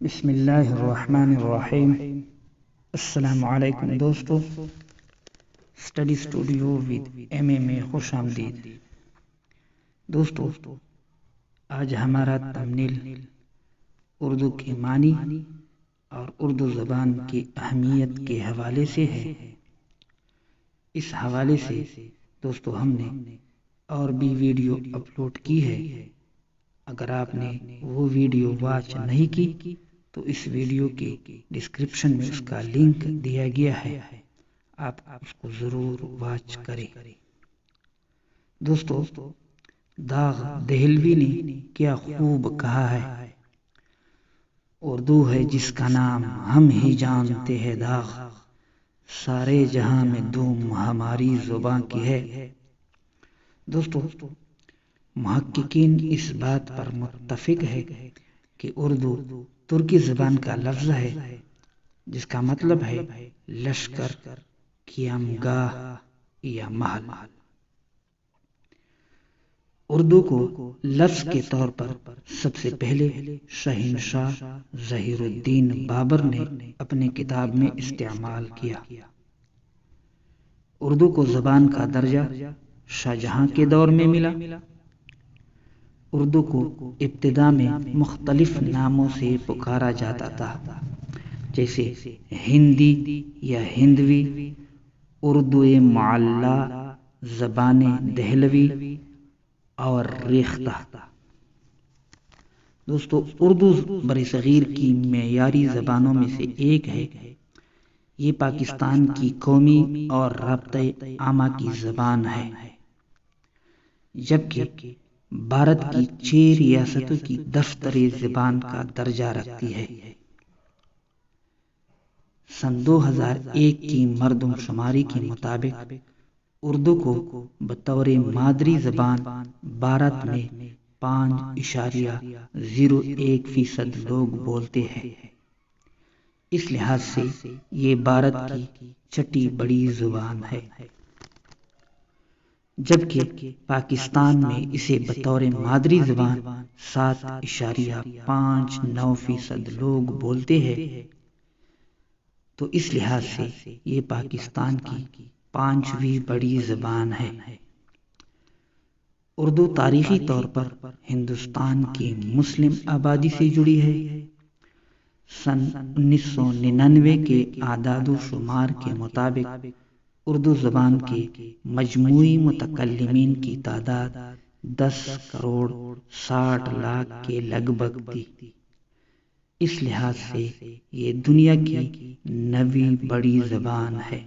بسم اللہ الرحمن الرحیم۔ السلام علیکم دوستو، اسٹڈی اسٹوڈیو ود ایم اے میں خوش آمدید۔ دوستو، آج ہمارا تمنیل اردو کے معنی اور اردو زبان کی اہمیت کے حوالے سے ہے۔ اس حوالے سے دوستو ہم نے اور بھی ویڈیو اپلوڈ کی ہے۔ اگر آپ نے وہ ویڈیو واچ نہیں کی تو اس ویڈیو کے ڈسکرپشن میں اس کا لنک دیا گیا ہے، آپ اس کو ضرور واچ کریں۔ دوستو، داغ دہلوی نے کیا خوب کہا ہے، اردو ہے جس کا نام ہم ہی جانتے ہیں داغ، سارے جہاں میں دھوم ہماری زباں کی ہے۔ دوستو، محققین اس بات پر متفق ہے کہ اردو ترکی زبان کا لفظ ہے جس کا مطلب ہے لشکر، قیامگاہ یا محل۔ اردو کو لفظ کے طور پر سب سے پہلے شہنشاہ ظہیر الدین بابر نے اپنی کتاب میں استعمال کیا۔ اردو کو زبان کا درجہ شاہجہاں کے دور میں ملا۔ اردو کو ابتدا میں مختلف ناموں سے پکارا جاتا تھا، جیسے ہندی یا ہندوی، اردو معلی، زبان دہلوی اور ریختہ۔ دوستو، اردو برصغیر کی معیاری زبانوں میں سے ایک ہے۔ یہ پاکستان کی قومی اور رابطہ عامہ کی زبان ہے، جبکہ بھارت کی 6 ریاستوں کی دفتری زبان کا درجہ رکھتی ہے۔ سن 2001 کی مردم شماری کے مطابق اردو کو بطور مادری زبان بھارت میں 5.01% لوگ بولتے ہیں۔ اس لحاظ سے یہ بھارت کی چھٹی بڑی زبان ہے، جبکہ پاکستان میں اسے بطور مادری زبان 7.59% لوگ بولتے ہیں۔ تو اس لحاظ سے یہ پاکستان کی 5ویں بڑی زبان ہے۔ اردو تاریخی طور پر ہندوستان کی مسلم آبادی سے جڑی ہے۔ سن 1999 کے اعداد و شمار کے مطابق اردو زبان کے مجموعی متکلمین کی تعداد 10.60 کروڑ کے لگ بھگ تھی۔ اس لحاظ سے یہ دنیا کی 9ویں بڑی زبان ہے۔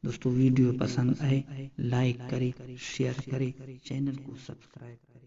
دوستو، ویڈیو پسند آئے لائک کریں، شیئر کریں، چینل کو سبسکرائب کریں۔